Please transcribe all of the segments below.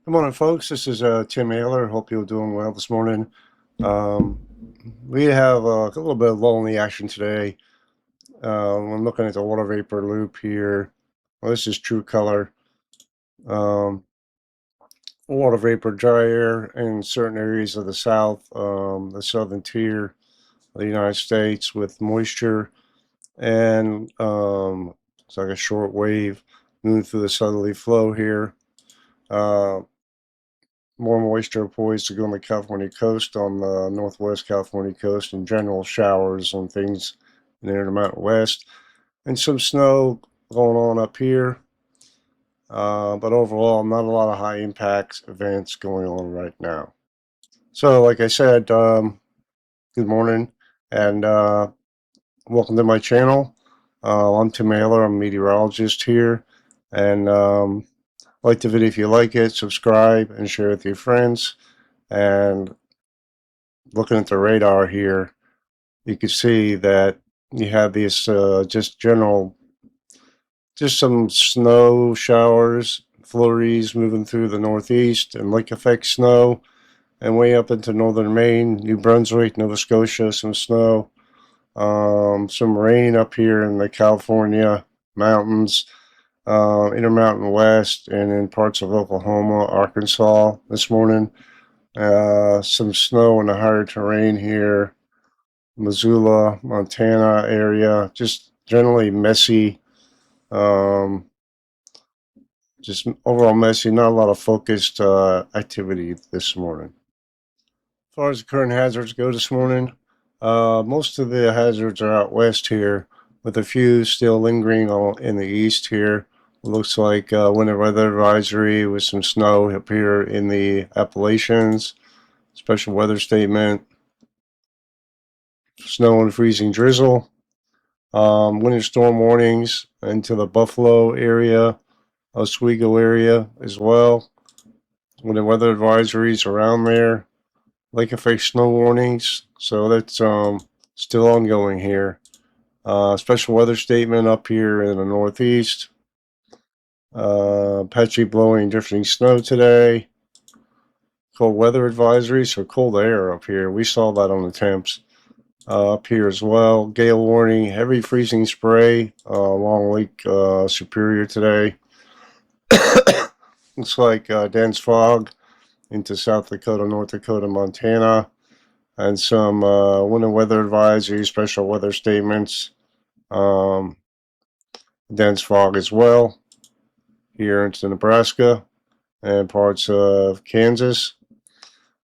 Good morning, folks. This is Tim Ealer. Hope you're doing well this morning. Um, we have a little bit of lull in the action today. I'm looking at the water vapor loop here. Well, this is true color. Um, Water vapor, dry air in certain areas of the south, the southern tier of the United States with moisture, and it's like a short wave moving through the southerly flow here. Uh, More moisture poised to go on the California coast, on the northwest California coast, and general showers on things near the Mountain West, and some snow going on up here. But overall, not a lot of high impact events going on right now. So, like I said, good morning and welcome to my channel. I'm Tim Ealer. I'm a meteorologist here, and like the video if you like it, subscribe and share with your friends. And looking at the radar here, you can see that you have these just some snow showers, flurries moving through the northeast, and lake effect snow, and way up into northern Maine, New Brunswick, Nova Scotia, some snow, some rain up here in the California mountains, Intermountain West, and in parts of Oklahoma, Arkansas this morning. Some snow in the higher terrain here, Missoula, Montana area, just generally messy, um, just overall messy, not a lot of focused activity this morning. As far as the current hazards go this morning, most of the hazards are out west here, with a few still lingering in the east here. It looks like winter weather advisory with some snow up here in the Appalachians, special weather statement, snow and freezing drizzle. Winter storm warnings into the Buffalo area, Oswego area as well. Winter weather advisories around there. Lake effect snow warnings. So that's still ongoing here. Special weather statement up here in the northeast. Patchy blowing, drifting snow today. Cold weather advisory, so cold air up here. We saw that on the temps. Up here as well. Gale warning, heavy freezing spray along Lake Superior today. Looks like dense fog into South Dakota, North Dakota, Montana, and some winter weather advisories, special weather statements. Um, Dense fog as well here into Nebraska and parts of Kansas.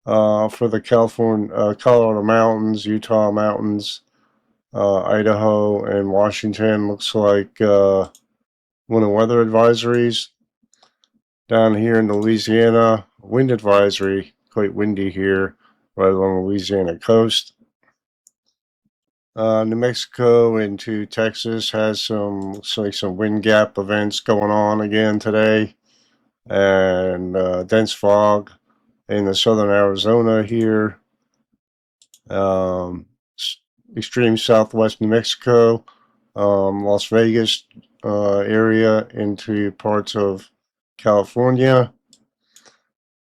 For the Colorado mountains, Utah mountains, Idaho, and Washington, looks like winter weather advisories. Down here in Louisiana, wind advisory, quite windy here, right along the Louisiana coast. New Mexico into Texas has some wind gap events going on again today, and dense fog in the southern Arizona here. Um, Extreme southwest New Mexico, Las Vegas area into parts of California.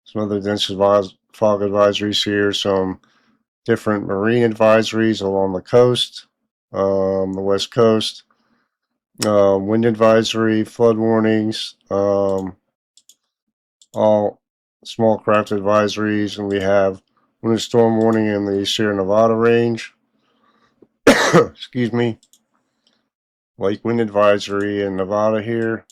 Some other dense fog advisories here. Some different marine advisories along the coast, the west coast. Wind advisory, flood warnings, all small craft advisories, and we have winter storm warning in the Sierra Nevada range. Excuse me. Lake wind advisory in Nevada here.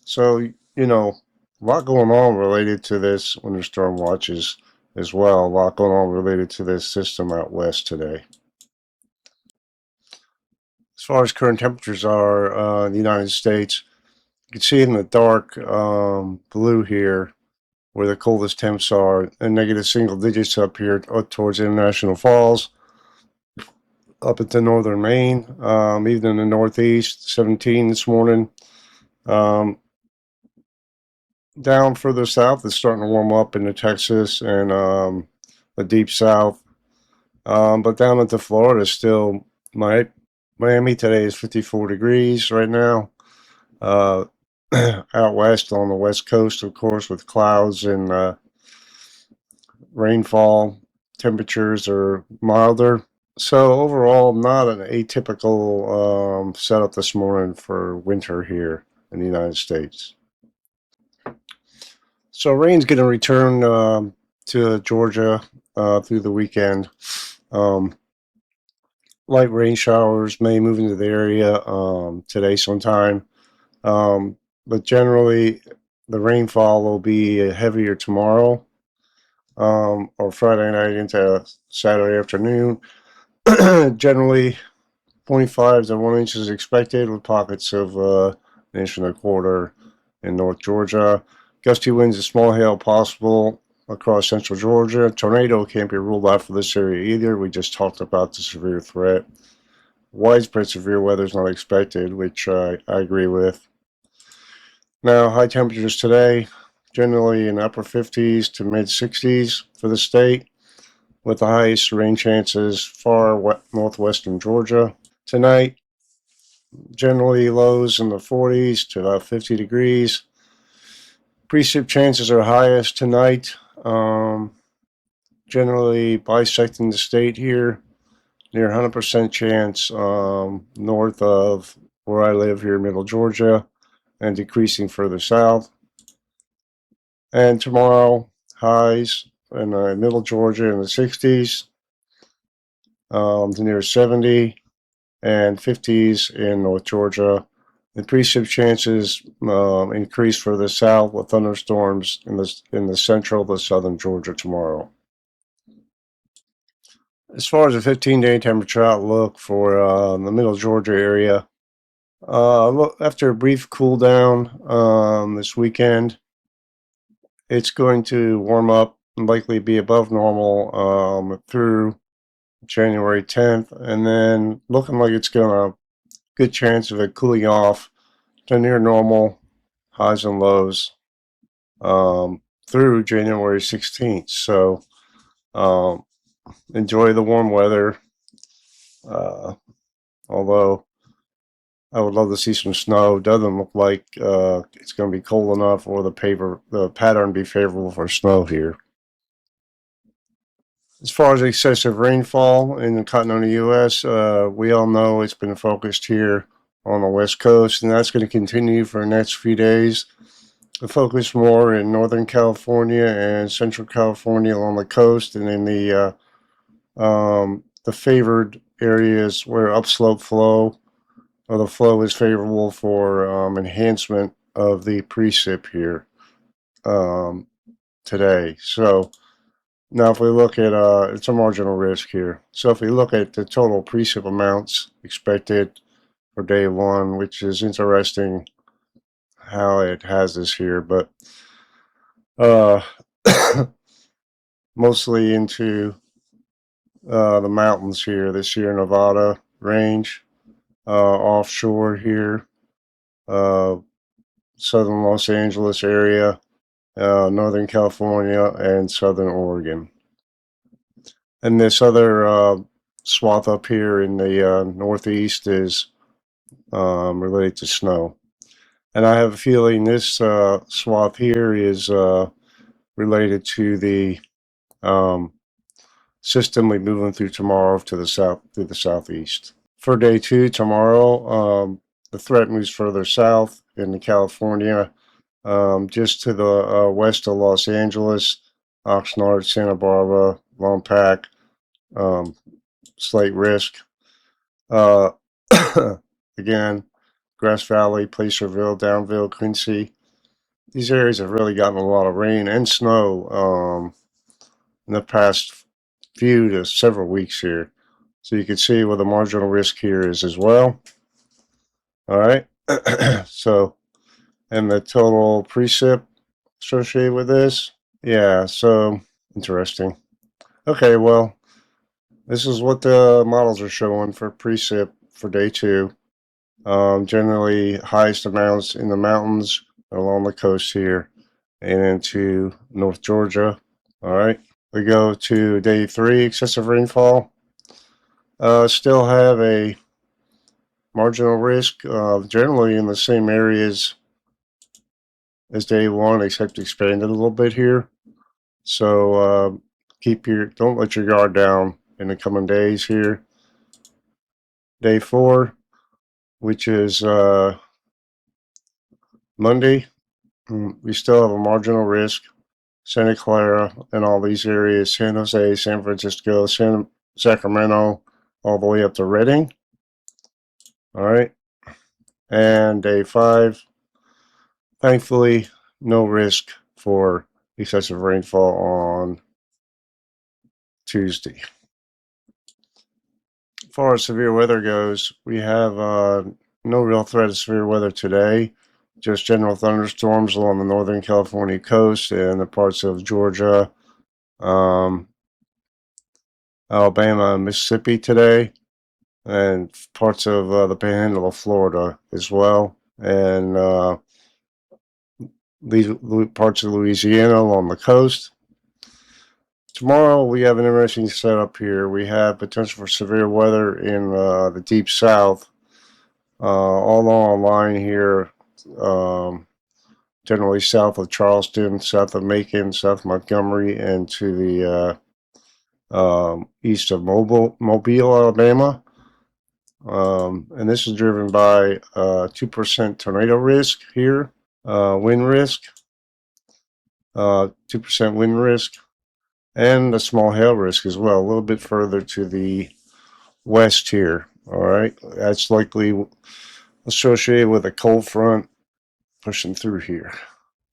So, a lot going on related to this winter storm watches as well. A lot going on related to this system out west today. As far as current temperatures are in the United States, you can see in the dark blue here where the coldest temps are, and negative single digits up here towards International Falls, up into northern Maine, even in the northeast, 17 this morning. Down further south, it's starting to warm up into Texas and the deep south. But down into Florida, still, Miami today is 54 degrees right now. out west on the west coast, of course, with clouds and rainfall. Temperatures are milder. So overall, not an atypical setup this morning for winter here in the United States. So rain's going to return to Georgia through the weekend. Light rain showers may move into the area today sometime, but generally the rainfall will be heavier tomorrow or Friday night into Saturday afternoon. Generally 0.5 to 1 inch is expected, with pockets of an inch and a quarter in North Georgia. Gusty winds and small hail possible across central Georgia. Tornado can't be ruled out for this area either. We just talked about the severe threat. Widespread severe weather is not expected, which I agree with. Now, high temperatures today, generally in upper 50s to mid 60s for the state, with the highest rain chances far northwestern Georgia. Tonight, generally lows in the 40s to about 50 degrees. Precip chances are highest tonight, generally bisecting the state here, near 100% chance north of where I live here, middle Georgia, and decreasing further south. And tomorrow, highs in middle Georgia in the 60s to near 70, and 50s in North Georgia. The precip chances increase further south with thunderstorms in the central to southern Georgia tomorrow. As far as the 15-day temperature outlook for the middle Georgia area, after a brief cool down this weekend, it's going to warm up and likely be above normal through January 10th, and then looking like it's going to good chance of it cooling off to near normal highs and lows through January 16th. So enjoy the warm weather. Although I would love to see some snow. Doesn't look like it's going to be cold enough or the pattern be favorable for snow here. As far as excessive rainfall in the continental U.S., we all know it's been focused here on the West Coast, and that's going to continue for the next few days. The focus more in Northern California and Central California along the coast, and in the favored areas where upslope flow or the flow is favorable for enhancement of the precip here today. So now if we look at, it's a marginal risk here. So if we look at the total precip amounts expected for day one, which is interesting how it has this here, but mostly into the mountains here, the Sierra Nevada range, offshore here, southern Los Angeles area, Northern California, and southern Oregon. And this other swath up here in the northeast is related to snow. And I have a feeling this swath here is related to the system we're moving through tomorrow to the south, through the southeast. For day two tomorrow, the threat moves further south into California, just to the west of Los Angeles, Oxnard, Santa Barbara, Lompoc, slight risk. Again, Grass Valley, Placerville, Downville, Quincy. These areas have really gotten a lot of rain and snow in the past few to several weeks here. So you can see where the marginal risk here is as well. All right. So, and the total precip associated with this. Yeah, so interesting. Okay, well, this is what the models are showing for precip for day two. Generally highest amounts in the mountains along the coast here and into North Georgia. All right. We go to day three, excessive rainfall. Still have a marginal risk, generally in the same areas as day one, except expanded a little bit here. So don't let your guard down in the coming days here. Day 4, which is Monday, we still have a marginal risk. Santa Clara and all these areas, San Jose, San Francisco, Sacramento, all the way up to Redding. All right. And day 5, thankfully, no risk for excessive rainfall on Tuesday. As far as severe weather goes, we have no real threat of severe weather today. Just general thunderstorms along the northern California coast and the parts of Georgia, Alabama, and Mississippi today, and parts of the panhandle of Florida as well, and these parts of Louisiana along the coast. Tomorrow we have an interesting setup here. We have potential for severe weather in the deep south, all along the line here, generally south of Charleston, south of Macon, south of Montgomery, and to the east of Mobile, Alabama. And this is driven by 2% tornado risk here, wind risk, 2% wind risk, and a small hail risk as well, a little bit further to the west here. All right, that's likely associated with a cold front pushing through here.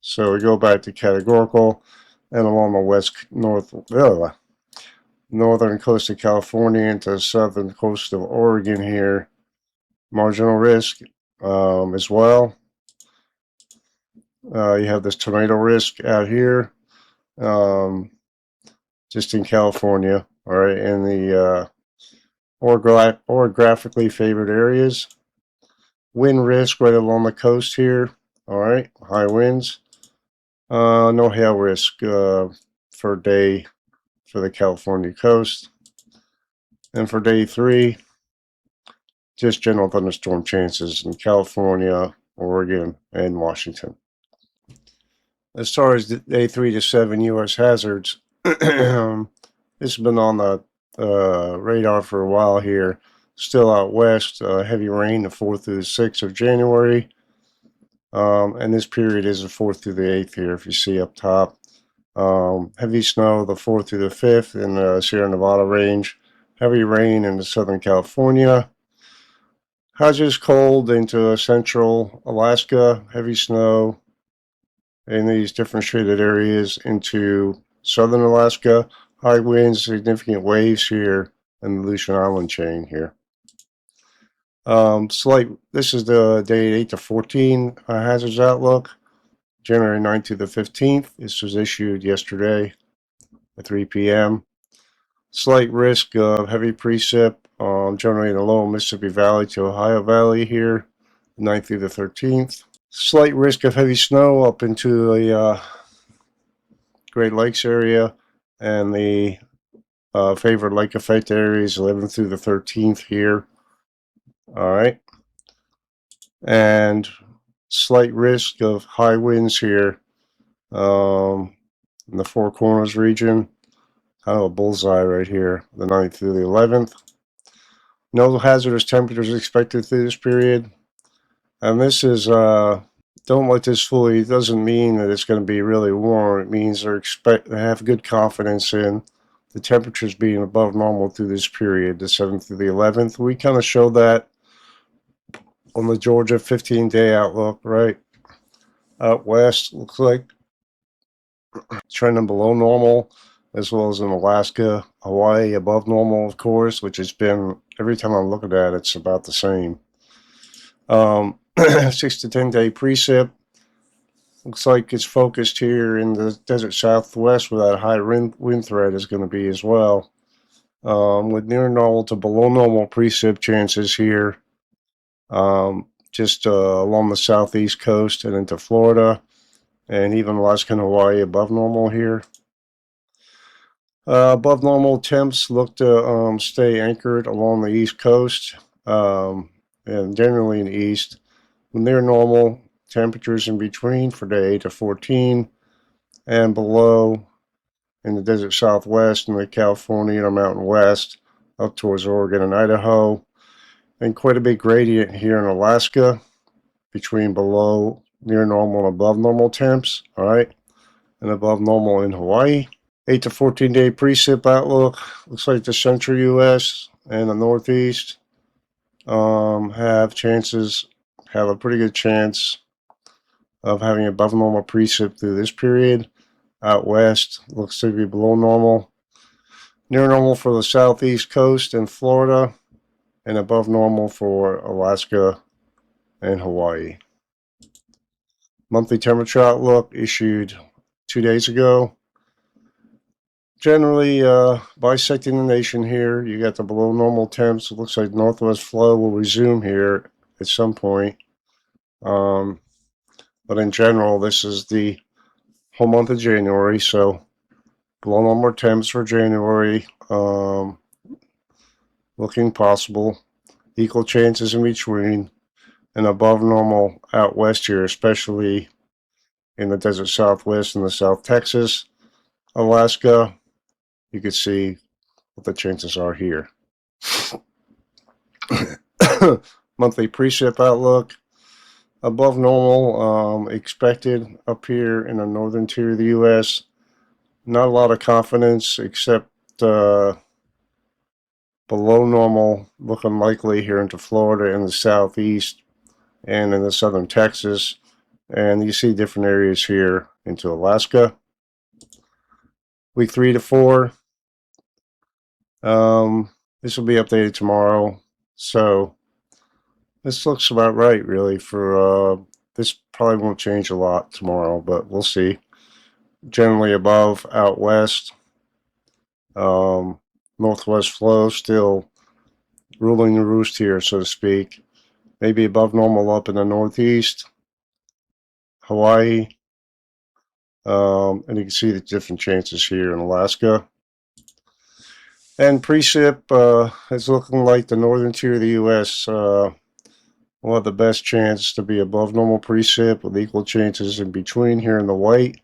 So we go back to categorical, and along the northern coast of California into the southern coast of Oregon here, marginal risk as well. You have this tornado risk out here, just in California, all right, in the orographically favored areas. Wind risk right along the coast here, all right, high winds. No hail risk for day for the California coast. And for day 3, just general thunderstorm chances in California, Oregon, and Washington. As far as day 3 to 7 U.S. hazards, this has been on the radar for a while here. Still out west, heavy rain the 4th through the 6th of January. And this period is the 4th through the 8th here, if you see up top. Heavy snow the 4th through the 5th in the Sierra Nevada range. Heavy rain in the Southern California. Hazardous cold into central Alaska. Heavy snow in these different shaded areas into southern Alaska. High winds, significant waves here in the Aleutian Island chain here. This is the day 8 to 14 hazards outlook, January 9th to the 15th. This was issued yesterday at 3 p.m. Slight risk of heavy precip, generally in the lower Mississippi Valley to Ohio Valley here, 9th through the 13th. Slight risk of heavy snow up into the Great Lakes area and the favored lake effect areas 11th through the 13th here. All right. And slight risk of high winds here in the Four Corners region. Kind of a bullseye right here, the 9th through the 11th. No hazardous temperatures expected through this period. And this is, don't let this fool you. It doesn't mean that it's going to be really warm. It means they have good confidence in the temperatures being above normal through this period, the 7th through the 11th. We kind of show that on the Georgia 15-day outlook, right? Out west, looks like trending below normal, as well as in Alaska, Hawaii above normal, of course, which has been, every time I'm looking at it, it's about the same. 6 to 10 day precip. Looks like it's focused here in the desert southwest where that high wind threat is going to be as well. With near normal to below normal precip chances here, just along the southeast coast and into Florida, and even Alaska and Hawaii above normal here. Above normal temps look to stay anchored along the east coast and generally in the east. Near normal temperatures in between for day 8 to 14, and below in the desert southwest and the California and Mountain West up towards Oregon and Idaho, and quite a big gradient here in Alaska between below near normal and above normal temps, all right, and above normal in Hawaii. 8 to 14 day precip outlook. Looks like the central U.S. and the Northeast have a pretty good chance of having above normal precip through this period. Out west looks to be below normal. Near normal for the southeast coast and Florida, and above normal for Alaska and Hawaii. Monthly temperature outlook issued 2 days ago. Generally, bisecting the nation here, you got the below normal temps. It looks like northwest flow will resume here at some point. But in general, this is the whole month of January, so below normal temps for January, looking possible. Equal chances in between, and above normal out west here, especially in the desert southwest and the South Texas, Alaska. You can see what the chances are here. Monthly precip outlook. Above normal expected up here in the northern tier of the U.S. Not a lot of confidence, except below normal looking likely here into Florida and the southeast and in the southern Texas. And you see different areas here into Alaska. Week 3 to 4. This will be updated tomorrow. So this looks about right, really. For this probably won't change a lot tomorrow, but we'll see. Generally above out west. Northwest flow still ruling the roost here, so to speak. Maybe above normal up in the northeast, Hawaii. And you can see the different chances here in Alaska. And precip is looking like the northern tier of the U.S. Will have the best chance to be above normal precip with equal chances in between here in the white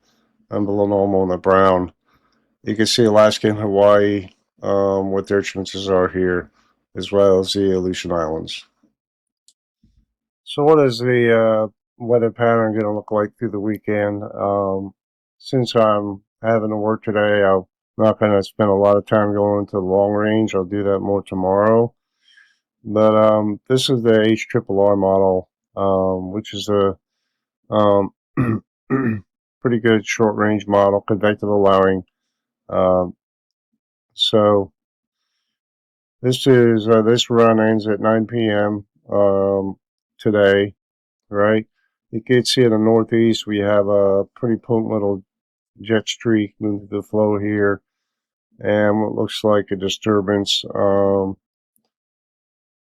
and below normal in the brown. You can see Alaska and Hawaii, what their chances are here, as well as the Aleutian Islands. So what is the weather pattern going to look like through the weekend? Since I'm having to work today, I'm not going to spend a lot of time going into the long range. I'll do that more tomorrow. But this is the HRRR model, which is a pretty good short range model, convective allowing. So this is this run ends at 9 p.m. Today, right? You can see in the northeast we have a pretty potent little jet streak moving through the flow here, and what looks like a disturbance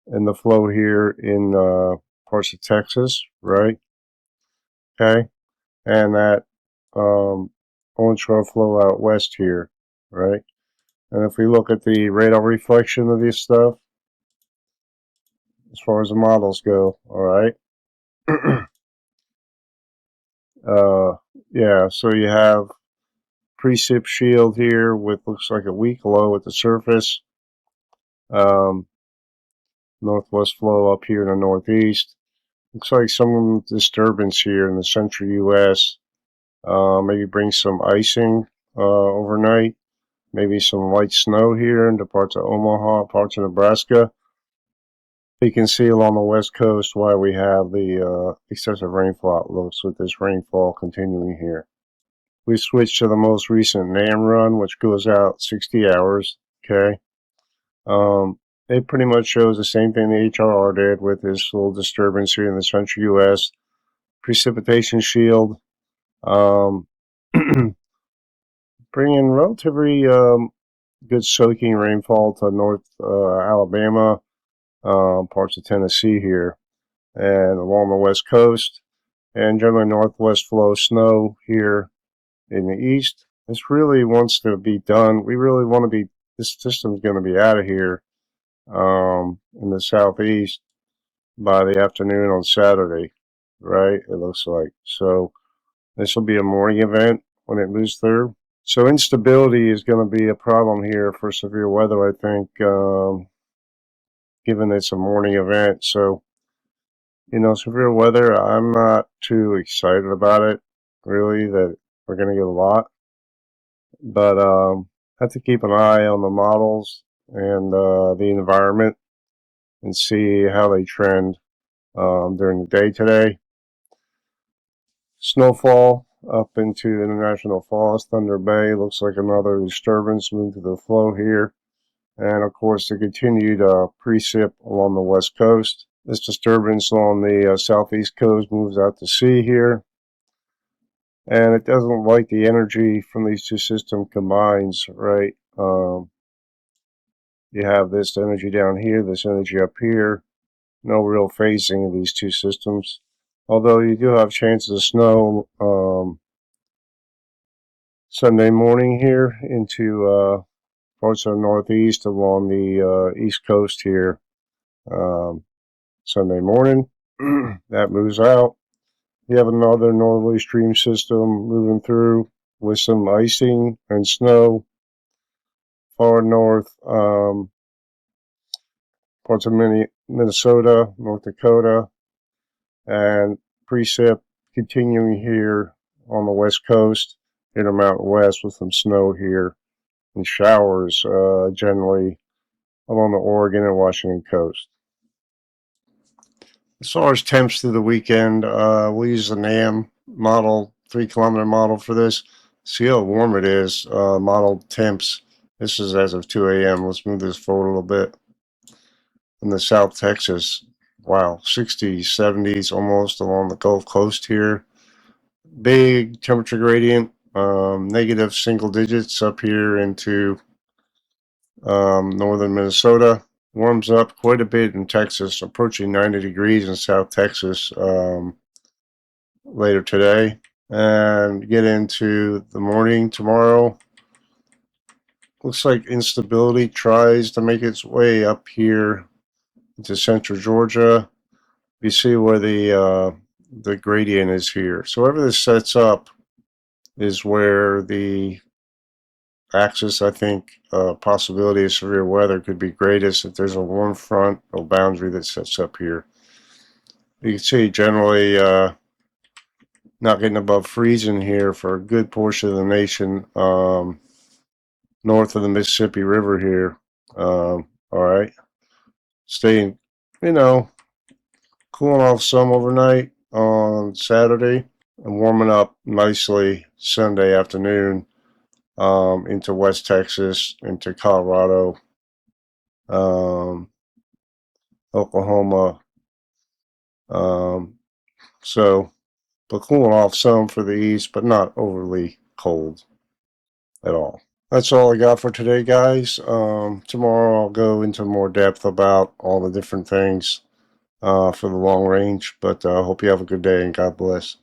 in the flow here in parts of Texas, right? Okay, and that onshore flow out west here, right? And if we look at the radar reflection of this stuff, as far as the models go, all right. Yeah, so you have precip shield here with looks like a weak low at the surface. Northwest flow up here in the northeast. Looks like some disturbance here in the central U.S. Maybe bring some icing overnight. Maybe some light snow here into parts of Omaha, parts of Nebraska. You can see along the west coast why we have the excessive rainfall outlooks with this rainfall continuing here. We switch to the most recent NAM run, which goes out 60 hours. Okay. It pretty much shows the same thing the HRR did with this little disturbance here in the central U.S. Precipitation shield. Bringing relatively good soaking rainfall to North Alabama, parts of Tennessee here, and along the west coast, and generally northwest flow snow here in the east. This really wants to be done. We really want to be, this system's going to be out of here in the southeast by the afternoon on Saturday. right? It looks like. So this will be a morning event when it moves through. So instability is going to be a problem here for severe weather, I think, given it's a morning event. So, severe weather, I'm not too excited about it, really, that we're going to get a lot. But have to keep an eye on the models and the environment and see how they trend during the day today. Snowfall up into International Falls, Thunder Bay. Looks like another disturbance moved to the flow here. And of course, the continued precip along the west coast. This disturbance along the southeast coast moves out to sea here. And it doesn't like the energy from these two systems combines, right? You have this energy down here, this energy up here. No real phasing of these two systems. Although you do have chances of snow Sunday morning here into parts of the northeast along the east coast here. Sunday morning, that moves out. You have another northerly stream system moving through with some icing and snow far north, parts of Minnesota, North Dakota, and precip continuing here on the west coast, Intermountain West with some snow here and showers generally along the Oregon and Washington coast. As far as temps through the weekend, we'll use the NAM model, 3 kilometer model for this. See how warm it is. Model temps. This is as of 2 a.m. Let's move this forward a little bit. In the South Texas, wow, 60s, 70s almost along the Gulf Coast here. Big temperature gradient, negative single digits up here into northern Minnesota. Warms up quite a bit in Texas, approaching 90 degrees in South Texas later today. And get into the morning tomorrow. Looks like instability tries to make its way up here into central Georgia. You see where the gradient is here. So wherever this sets up is where the axis, I think, possibility of severe weather could be greatest if there's a warm front or boundary that sets up here. You can see generally not getting above freezing here for a good portion of the nation north of the Mississippi River here. All right. Staying, cooling off some overnight on Saturday and warming up nicely Sunday afternoon into West Texas, into Colorado, Oklahoma. So, but cooling off some for the east, but not overly cold at all. That's all I got for today, guys. Tomorrow I'll go into more depth about all the different things for the long range, but I hope you have a good day and God bless.